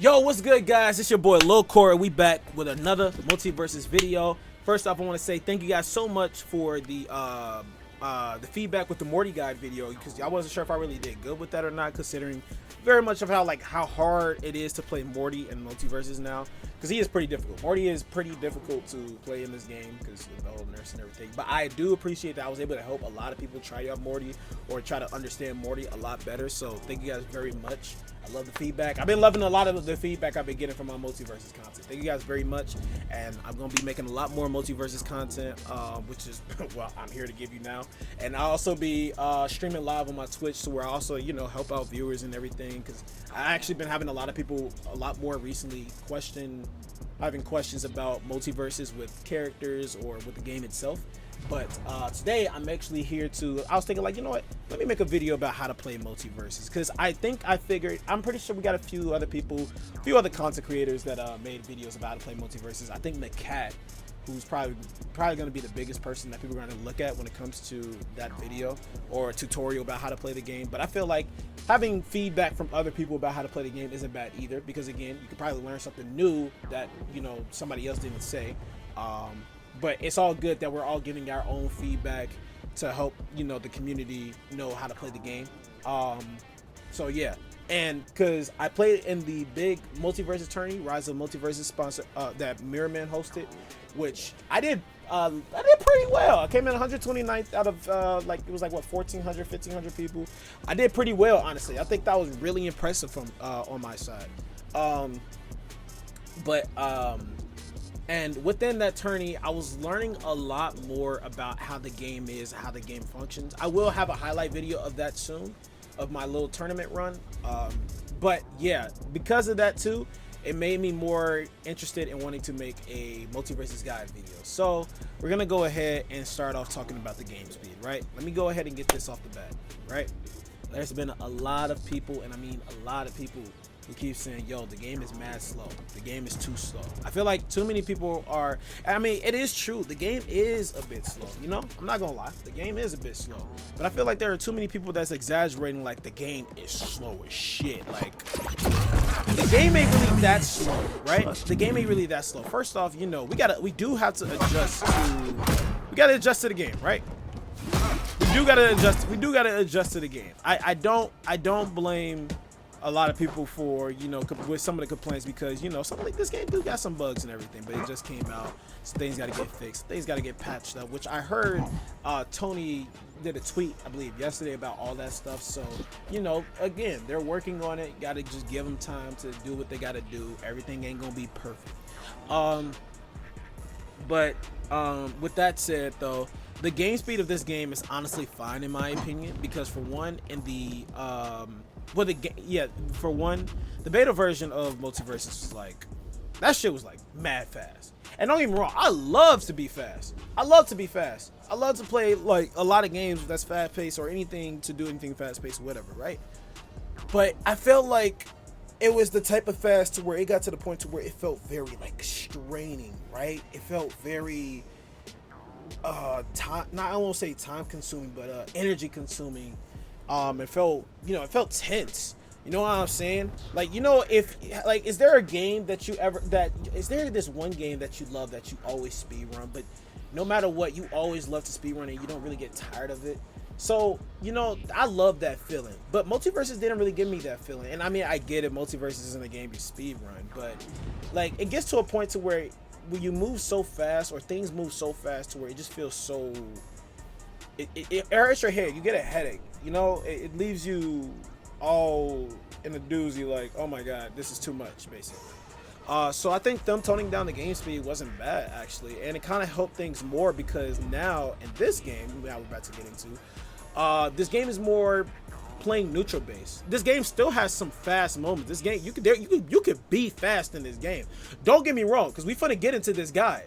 Yo, what's good, guys? It's your boy Lilkorey. We back with another Multiversus video. First off, I want to say thank you guys so much for the feedback with the Morty guide video, because I wasn't sure if I really did good with that or not, considering very much of how hard it is to play Morty in Multiversus now, because he is pretty difficult. Morty is pretty difficult to play in this game because of the whole nurse and everything. But I do appreciate that I was able to help a lot of people try out Morty or try to understand Morty a lot better. So thank you guys very much. I love the feedback. I've been loving a lot of the feedback I've been getting from my Multiversus content. Thank you guys very much, and I'm gonna be making a lot more Multiversus content, which is what I'm here to give you now. And I'll also be streaming live on my Twitch, so where I also, you know, help out viewers and everything, because I actually been having a lot of people a lot more recently having questions about Multiversus with characters or with the game itself. But today I'm actually here I was thinking, like, you know what, let me make a video about how to play Multiversus, because I'm pretty sure we got a few other content creators that made videos about how to play Multiversus. I think McCat, who's probably going to be the biggest person that people are going to look at when it comes to that video or a tutorial about how to play the game. But I feel like having feedback from other people about how to play the game isn't bad either, because again, you could probably learn something new that, you know, somebody else didn't say. But it's all good that we're all giving our own feedback to help, you know, the community know how to play the game. So yeah, and because I played in the big Multiversus tourney, Rise of Multiversus sponsor that Mirrorman hosted, which I did pretty well. I came in 129th out of like, it was like what, 1,400, 1,500 people. I did pretty well, honestly. I think that was really impressive from on my side. And within that tourney, I was learning a lot more about how the game is, how the game functions. I will have a highlight video of that soon, of my little tournament run. But yeah, because of that too, it made me more interested in wanting to make a Multiversus guide video. So we're gonna go ahead and start off talking about the game speed, right? Let me go ahead and get this off the bat, right? There's been a lot of people, and I mean a lot of people, who keep saying, yo, the game is mad slow. The game is too slow. I feel like too many people are, I mean, it is true. The game is a bit slow, you know? I'm not gonna lie. The game is a bit slow. But I feel like there are too many people that's exaggerating, like the game is slow as shit. Like, the game ain't really that slow, right? The game ain't really that slow. First off, you know, we do have to adjust to the game, right? We do gotta adjust to the game. I don't blame a lot of people for, you know, with some of the complaints, because, you know, something like this game do got some bugs and everything, but it just came out, so things got to get fixed, things got to get patched up, which I heard Tony did a tweet, I believe, yesterday about all that stuff. So, you know, again, they're working on it. Got to just give them time to do what they got to do. Everything ain't gonna be perfect. But with that said, though, the game speed of this game is honestly fine in my opinion, because for one, in the for one, the beta version of Multiversus was like, that shit was like mad fast. And don't get me wrong, I love to be fast. I love to play like a lot of games that's fast paced, or anything to do anything fast paced, whatever, right? But I felt like it was the type of fast to where it got to the point to where it felt very like straining, right? It felt very I won't say time consuming, but energy consuming. It felt, you know, it felt tense. You know what I'm saying? Like, you know, is there a game that is there this one game that you love, that you always speed run, but no matter what, you always love to speed run and you don't really get tired of it? So, you know, I love that feeling, but Multiversus didn't really give me that feeling. And I mean, I get it, Multiversus isn't a game you speed run, but like, it gets to a point to where when you move so fast, or things move so fast to where it just feels so, it hurts your head. You get a headache, you know? It leaves you all in a doozy, like, oh my god, this is too much, basically. So I think them toning down the game speed wasn't bad, actually, and it kind of helped things more, because now in this game that we're about to get into, this game is more playing neutral base. This game still has some fast moments. This game, you could be fast in this game. Don't get me wrong, because we finna get into this guide.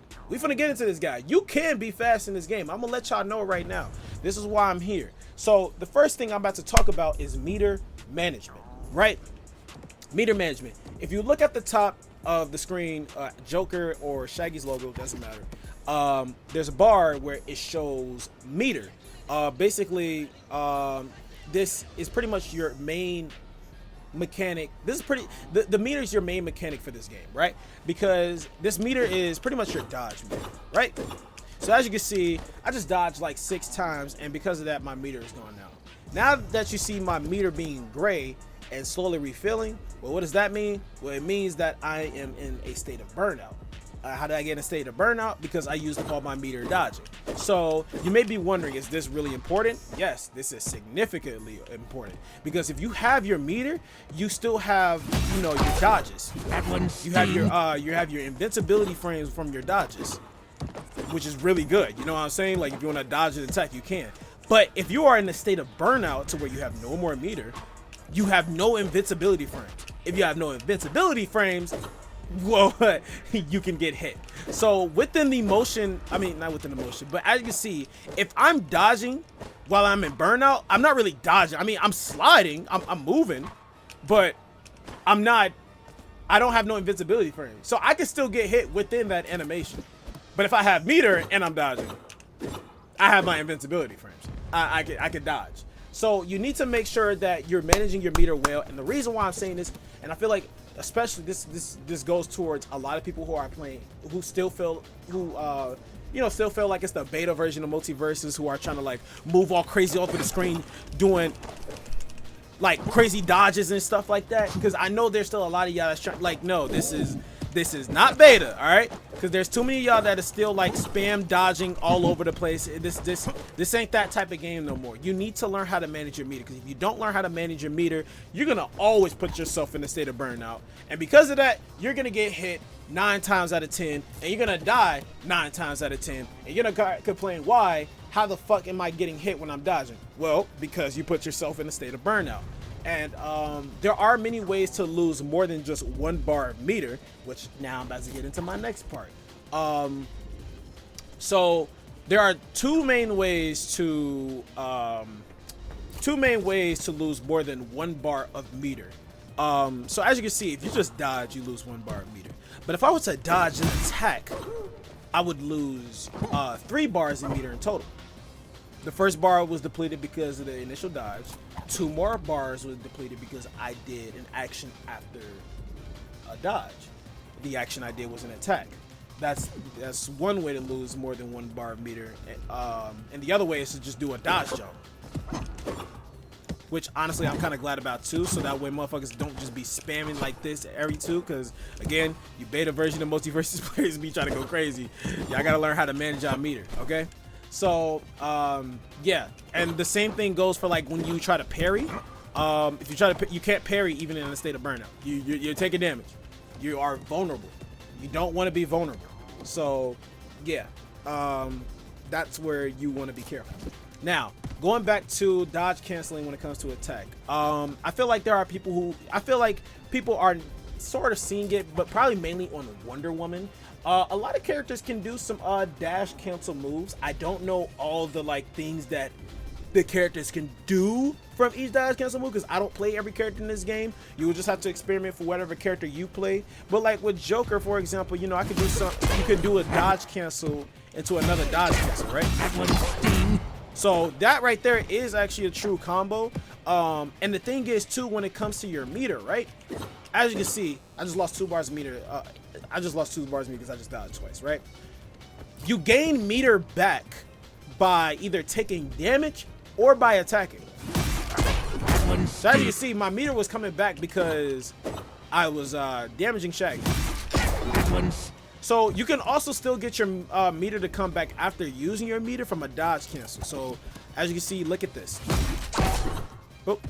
You can be fast in this game. I'm gonna let y'all know right now. This is why I'm here. So the first thing I'm about to talk about is meter management, right? Meter management. If you look at the top of the screen, Joker or Shaggy's logo, doesn't matter. There's a bar where it shows meter. Basically, this is pretty much your main mechanic. This is pretty. The meter is your main mechanic for this game, right? Because this meter is pretty much your dodge meter, right? So as you can see, I just dodged like 6 times, and because of that, my meter is going down. Now that you see my meter being gray and slowly refilling, well, what does that mean? Well, it means that I am in a state of burnout. How did I get in a state of burnout? Because I used all my meter dodging. So you may be wondering, is this really important? Yes, this is significantly important, because if you have your meter, you still have, you know, your dodges. You have your invincibility frames from your dodges, which is really good. You know what I'm saying? Like if you want to dodge an attack, you can. But if you are in a state of burnout to where you have no more meter, you have no invincibility frames. If you have no invincibility frames, well, you can get hit. So within the motion, I mean, not within the motion, but as you can see, if I'm dodging while I'm in burnout, I'm not really dodging. I mean, I'm sliding, I'm moving, but I don't have no invincibility frames. So I can still get hit within that animation. But if I have meter and I'm dodging, I have my invincibility frames. I can dodge. So you need to make sure that you're managing your meter well. And the reason why I'm saying this, and I feel like especially this goes towards a lot of people who are playing, who still feel, still feel like it's the beta version of Multiversus, who are trying to like move all crazy off of the screen, doing like crazy dodges and stuff like that. Because I know there's still a lot of y'all that's trying, like, no, this is not beta, all right? Because there's too many of y'all that are still like spam dodging all over the place. This ain't that type of game no more. You need to learn how to manage your meter, because if you don't learn how to manage your meter, you're gonna always put yourself in a state of burnout, and because of that, you're gonna get hit 9 times out of 10, and you're gonna die 9 times out of 10, and you're gonna complain, why? How the fuck am I getting hit when I'm dodging? Well, because you put yourself in a state of burnout. And there are many ways to lose more than just 1 bar of meter, which now I'm about to get into my next part. So there are two main ways to lose more than 1 bar of meter. So as you can see, if you just dodge, you lose 1 bar of meter. But if I was to dodge an attack, I would lose 3 bars of meter in total. The first bar was depleted because of the initial dodge. 2 more bars was depleted because I did an action after a dodge. The action I did was an attack. That's one way to lose more than 1 bar of meter. And the other way is to just do a dodge jump, which honestly I'm kind of glad about too, so that way motherfuckers don't just be spamming like this every 2, because again, you beta version of Multiversus players be trying to go crazy. Y'all gotta learn how to manage our meter, okay? So yeah, and the same thing goes for like when you try to parry. If you try to, you can't parry even in a state of burnout. You're taking damage. You are vulnerable. You don't want to be vulnerable. So yeah, that's where you want to be careful. Now, going back to dodge canceling when it comes to attack, I feel like there are people are sort of seeing it, but probably mainly on Wonder Woman. A lot of characters can do some dash cancel moves. I don't know all the like things that the characters can do from each dash cancel move, because I don't play every character in this game. You will just have to experiment for whatever character you play. But like with Joker, for example, you know, I could do you could do a dodge cancel into another dodge cancel, right? So that right there is actually a true combo. And the thing is too, when it comes to your meter, right? As you can see, I just lost 2 bars of meter. I just lost 2 bars of meter because I just dodged twice, right? You gain meter back by either taking damage or by attacking. So as you can see, my meter was coming back because I was damaging Shaggy. So you can also still get your meter to come back after using your meter from a dodge cancel. So as you can see, look at this. Oh.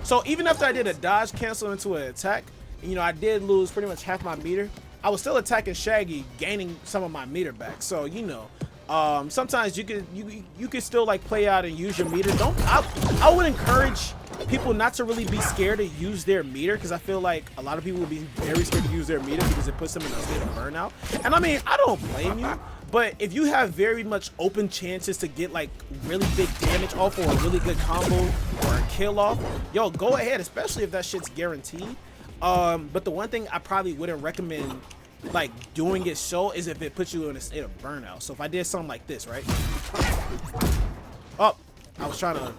So even after I did a dodge cancel into an attack, you know, I did lose pretty much half my meter. I was still attacking Shaggy, gaining some of my meter back. So, you know, sometimes you could still like play out and use your meter. I would encourage people not to really be scared to use their meter, because I feel like a lot of people will be very scared to use their meter because it puts them in a state of burnout. And I mean, I don't blame you, but if you have very much open chances to get like really big damage off or a really good combo or a kill off, yo, go ahead, especially if that shit's guaranteed. But the one thing I probably wouldn't recommend like doing it so is if it puts you in a state of burnout. So if I did something like this, right? Oh, I was trying to,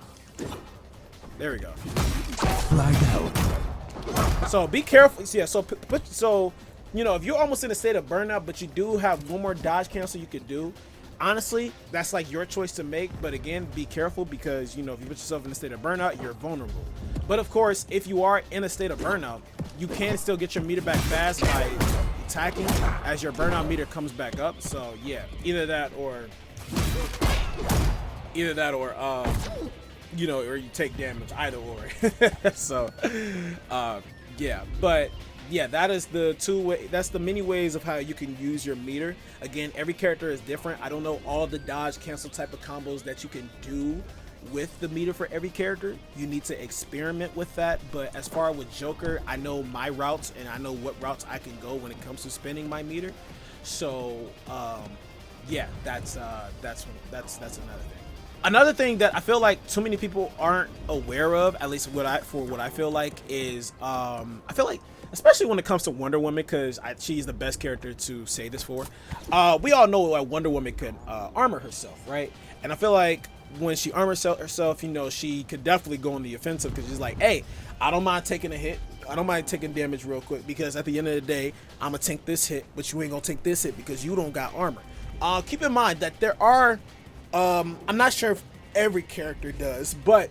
There we go. Flag out. So be careful. Yeah. So you know, if you're almost in a state of burnout, but you do have one more dodge cancel you could do, honestly, that's like your choice to make. But again, be careful because, you know, if you put yourself in a state of burnout, you're vulnerable. But of course, if you are in a state of burnout, you can still get your meter back fast by attacking as your burnout meter comes back up. So yeah, either that or you know, or you take damage, either or. So yeah, but yeah, that is that's the many ways of how you can use your meter. Again, every character is different. I don't know all the dodge cancel type of combos that you can do with the meter for every character. You need to experiment with that. But as far with Joker, I know my routes and I know what routes I can go when it comes to spinning my meter. So yeah, that's another thing. Another thing that I feel like too many people aren't aware of, at least what I feel like, is I feel like, especially when it comes to Wonder Woman, because she's the best character to say this for. We all know like Wonder Woman can armor herself, right? And I feel like when she armors herself, you know, she could definitely go on the offensive because she's like, hey, I don't mind taking a hit. I don't mind taking damage real quick because at the end of the day, I'm going to tank this hit, but you ain't going to take this hit because you don't got armor. Keep in mind that there are, I'm not sure if every character does, but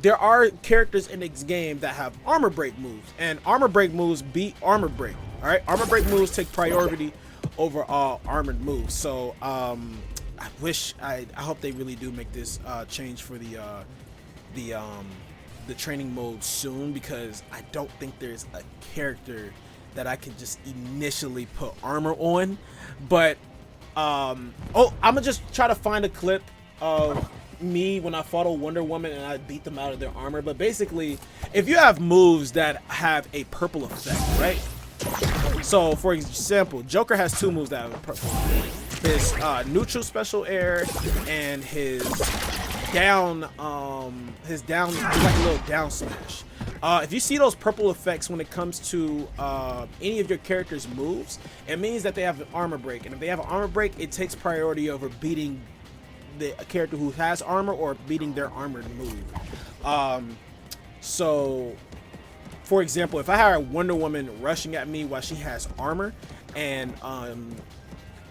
there are characters in this game that have armor break moves, and armor break moves beat armor break. All right, armor break moves take priority over all armored moves. So I hope they really do make this change for the training mode soon, because I don't think there's a character that I can just initially put armor on. But I'm gonna just try to find a clip of me when I fought a Wonder Woman and I beat them out of their armor. But basically, if you have moves that have a purple effect, right? So for example, Joker has two moves that have a purple effect. His neutral special air and his down is like a little down smash. If you see those purple effects when it comes to any of your character's moves, it means that they have an armor break, and if they have an armor break, it takes priority over beating a character who has armor or beating their armored move. So for example, if I had a Wonder Woman rushing at me while she has armor, and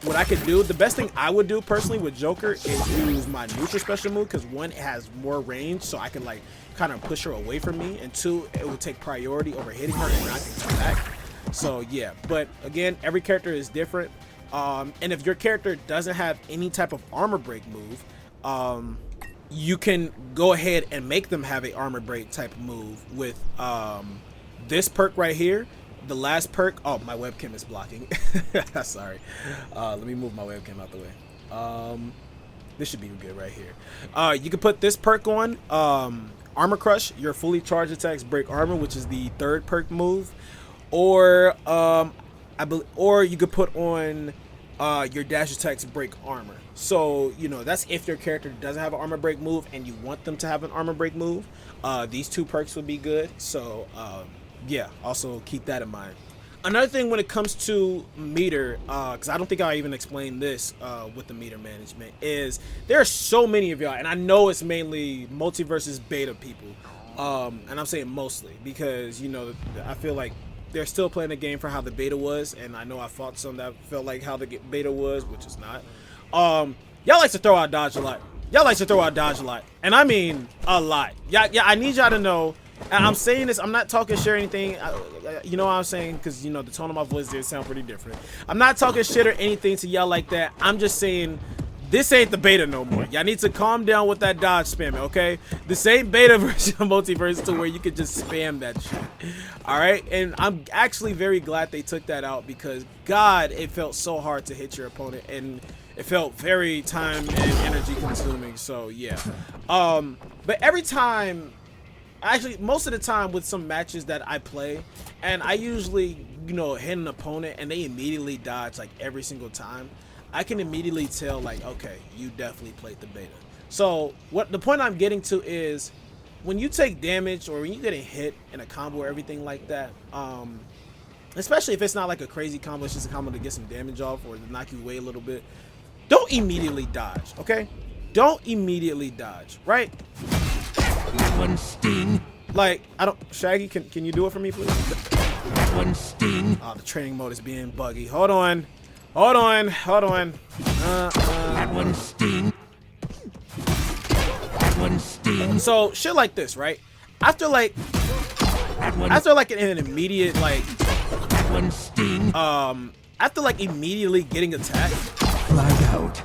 what I could do, the best thing I would do personally with Joker is use my neutral special move, because one, it has more range, so I can like kind of push her away from me, and two, it would take priority over hitting her and knocking her back. So yeah, but again, every character is different. And if your character doesn't have any type of armor break move, you can go ahead and make them have a armor break type move with this perk right here. The last perk, oh, my webcam is blocking. Sorry. Let me move my webcam out the way. This should be good right here. You can put this perk on, Armor Crush. Your fully charged attacks break armor, which is the third perk move. Or you could put on your dash attacks break armor. So, you know, that's if your character doesn't have an armor break move and you want them to have an armor break move. These two perks would be good. So, yeah, also keep that in mind. Another thing when it comes to meter, because I don't think I even explained this with the meter management, is there are so many of y'all, and I know it's mainly Multiversus beta people, and I'm saying mostly because, you know, I feel like they're still playing the game for how the beta was, and I know I fought some that felt like how the beta was, which is not. Y'all like to throw out dodge a lot. And I mean a lot. Yeah, I need y'all to know. And I'm saying this, I'm not talking shit or anything, you know what I'm saying, because, you know, the tone of my voice did sound pretty different. I'm not talking shit or anything to y'all like that. I'm just saying this ain't the beta no more. Y'all need to calm down with that dodge spamming, okay? This ain't beta version of Multiversus to where you could just spam that shit. Alright? And I'm actually very glad they took that out, because, God, it felt so hard to hit your opponent, and it felt very time and energy consuming, so yeah. But every time, actually, most of the time with some matches that I play, and I usually, you know, hit an opponent and they immediately dodge like every single time, I can immediately tell like, okay, you definitely played the beta. So what the point I'm getting to is, when you take damage or when you're getting hit in a combo or everything like that, especially if it's not like a crazy combo, it's just a combo to get some damage off or to knock you away a little bit, don't immediately dodge, okay? Don't immediately dodge, right? One sting. Like, I don't. Shaggy, can you do it for me, please? One sting. Oh, the training mode is being buggy. Hold on. Hold on. Hold on. One sting. One sting. So shit like this, right? After like an immediate like one sting. After like immediately getting attacked, Flag out.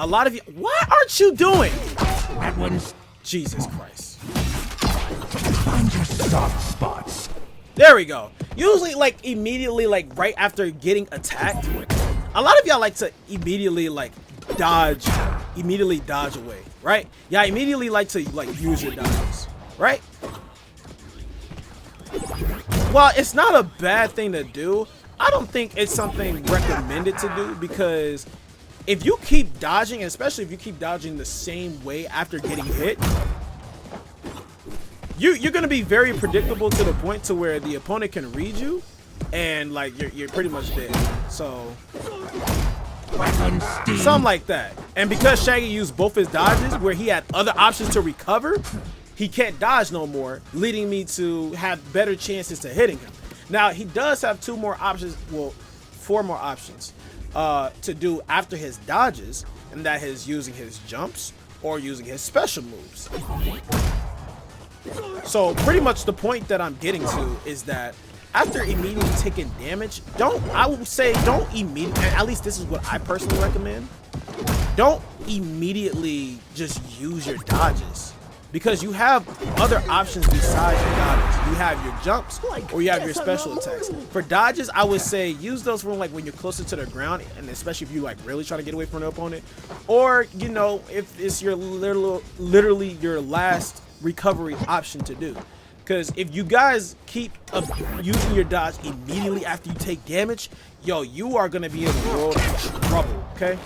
a lot of you, what aren't you doing? One. Jesus Christ. Find your soft spots. There we go. Usually like immediately like right after getting attacked, a lot of y'all like to immediately like dodge away, right? Yeah, immediately like to like use your dodges, right? Well, it's not a bad thing to do. I don't think it's something recommended to do, because if you keep dodging, especially if you keep dodging the same way after getting hit, you're gonna be very predictable to the point to where the opponent can read you, and like you're pretty much dead. So something like that. And because Shaggy used both his dodges where he had other options to recover, he can't dodge no more, leading me to have better chances to hitting him. Now he does have 2 more options, well 4 more options to do after his dodges, and that is using his jumps or using his special moves. So pretty much the point that I'm getting to is that after immediately taking damage, I would say don't immediately, at least this is what I personally recommend, don't immediately just use your dodges, because you have other options besides your dodges. You have your jumps or you have your special attacks. For dodges, I would say use those for like when you're closer to the ground, and especially if you like really trying to get away from the opponent, or you know, if it's your literally your last recovery option to do. Because if you guys keep using your dodge immediately after you take damage, yo, you are gonna be in a world of trouble. Okay,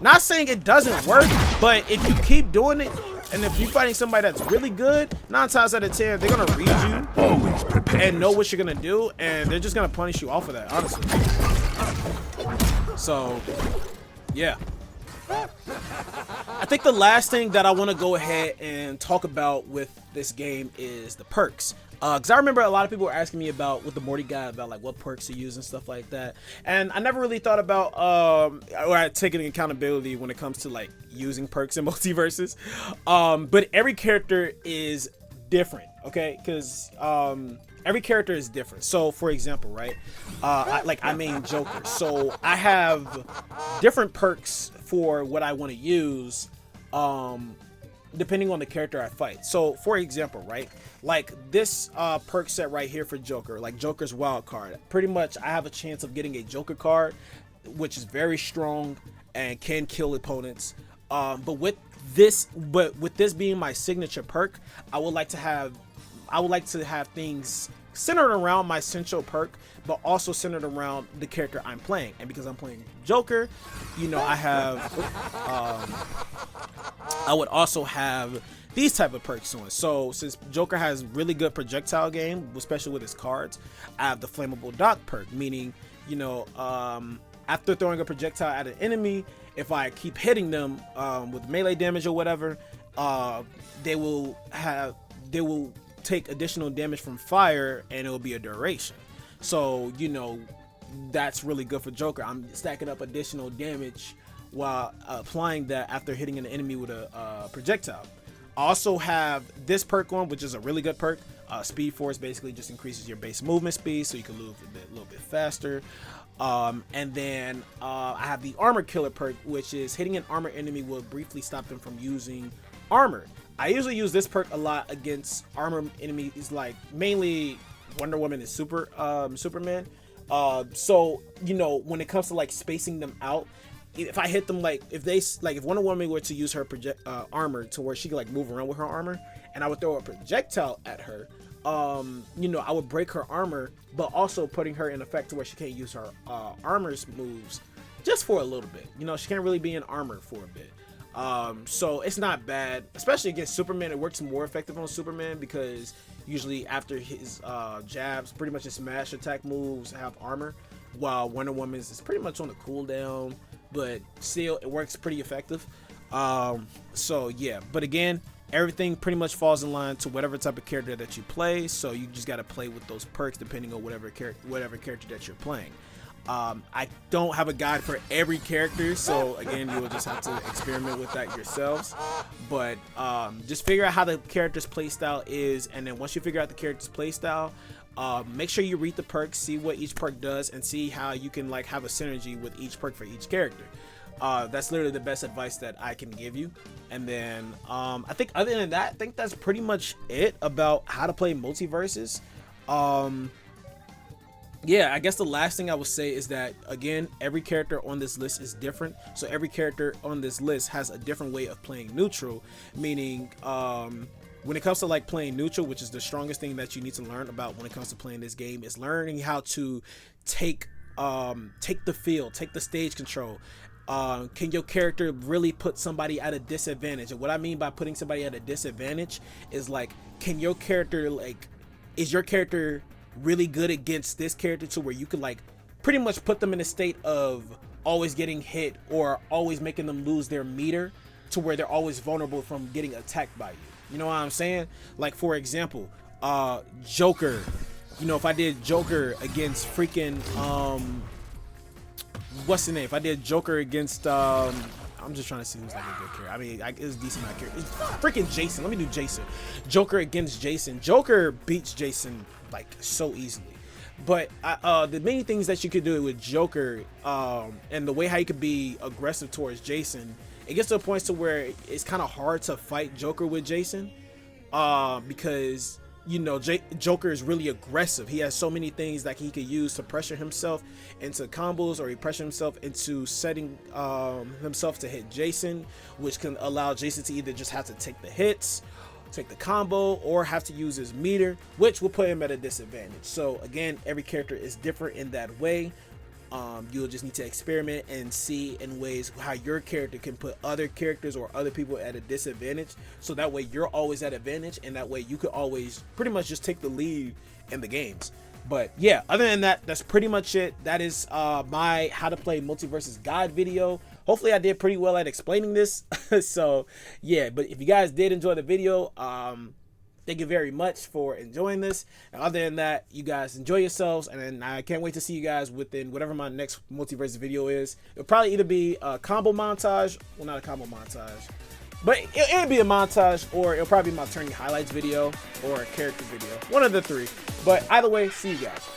not saying it doesn't work, but if you keep doing it, and if you're fighting somebody that's really good, 9 times out of 10 they're gonna read you Always prepared. and know what you're gonna do, and they're just gonna punish you off of that, honestly. So yeah, I think the last thing that I want to go ahead and talk about with this game is the perks. Because I remember a lot of people were asking me about, with the Morty guy, about like what perks to use and stuff like that. And I never really thought about, or I taken accountability when it comes to like using perks in Multiversus. But every character is different, okay? Because every character is different. So for example, right, I main Joker, so I have different perks for what I want to use depending on the character I fight. So for example, right, like this perk set right here for Joker, like Joker's wild card, pretty much I have a chance of getting a Joker card which is very strong and can kill opponents, but with this being my signature perk, I would like to have things centered around my central perk, but also centered around the character I'm playing. And because I'm playing Joker, you know, I would also have these type of perks on. So since Joker has really good projectile game, especially with his cards, I have the flammable dock perk, meaning, you know, after throwing a projectile at an enemy, if I keep hitting them with melee damage or whatever, they will take additional damage from fire, and it will be a duration. So, you know, that's really good for Joker. I'm stacking up additional damage while applying that after hitting an enemy with a projectile. I also have this perk on, which is a really good perk. Speed Force basically just increases your base movement speed, so you can move a little bit faster. And then I have the Armor Killer perk, which is hitting an armor enemy will briefly stop them from using armor. I usually use this perk a lot against armor enemies, like mainly Wonder Woman and Superman. So, you know, when it comes to like spacing them out, if I hit them, like if Wonder Woman were to use her armor to where she could like move around with her armor, and I would throw a projectile at her, you know, I would break her armor, but also putting her in effect to where she can't use her armor's moves just for a little bit. You know, she can't really be in armor for a bit. So it's not bad, especially against Superman. It works more effective on Superman because usually after his jabs, pretty much his smash attack moves have armor, while Wonder Woman's is pretty much on the cooldown, but still it works pretty effective. So yeah, but again, everything pretty much falls in line to whatever type of character that you play. So you just got to play with those perks depending on whatever character that you're playing. I don't have a guide for every character, so again, you will just have to experiment with that yourselves. But just figure out how the character's playstyle is, and then once you figure out the character's playstyle, make sure you read the perks, see what each perk does, and see how you can like have a synergy with each perk for each character. That's literally the best advice that I can give you. And then I think other than that, I think that's pretty much it about how to play Multiversus. Yeah, I guess the last thing I would say is that, again, every character on this list is different. So every character on this list has a different way of playing neutral, meaning when it comes to like playing neutral, which is the strongest thing that you need to learn about when it comes to playing this game, is learning how to take the field, take the stage control. Can your character really put somebody at a disadvantage? And what I mean by putting somebody at a disadvantage is like, can your character is your character really good against this character to where you could like pretty much put them in a state of always getting hit or always making them lose their meter to where they're always vulnerable from getting attacked by you. You know what I'm saying? Like, for example, Joker. You know, if I did Joker against freaking what's the name? If I did Joker against I'm just trying to see who's like a good character. I mean, it's decent amount of character. It's freaking Jason. Let me do Jason. Joker against Jason. Joker beats Jason like so easily. But the many things that you could do with Joker, and the way how you could be aggressive towards Jason, it gets to a point to where it's kind of hard to fight Joker with Jason, because you know Joker is really aggressive. He has so many things that he could use to pressure himself into combos, or he pressure himself into setting himself to hit Jason, which can allow Jason to either just have to take the hits, take the combo, or have to use his meter, which will put him at a disadvantage. So again, every character is different in that way. You'll just need to experiment and see in ways how your character can put other characters or other people at a disadvantage, so that way you're always at advantage, and that way you could always pretty much just take the lead in the games. But yeah, other than that, that's pretty much it. That is my how to play Multiversus guide video. Hopefully I did pretty well at explaining this. So yeah, but if you guys did enjoy the video, thank you very much for enjoying this. And other than that, you guys enjoy yourselves, and then I can't wait to see you guys within whatever my next Multiversus video is. It'll probably either be a combo montage, well, not a combo montage, but it'll be a montage, or it'll probably be my turning highlights video or a character video, one of the three. But either way, see you guys.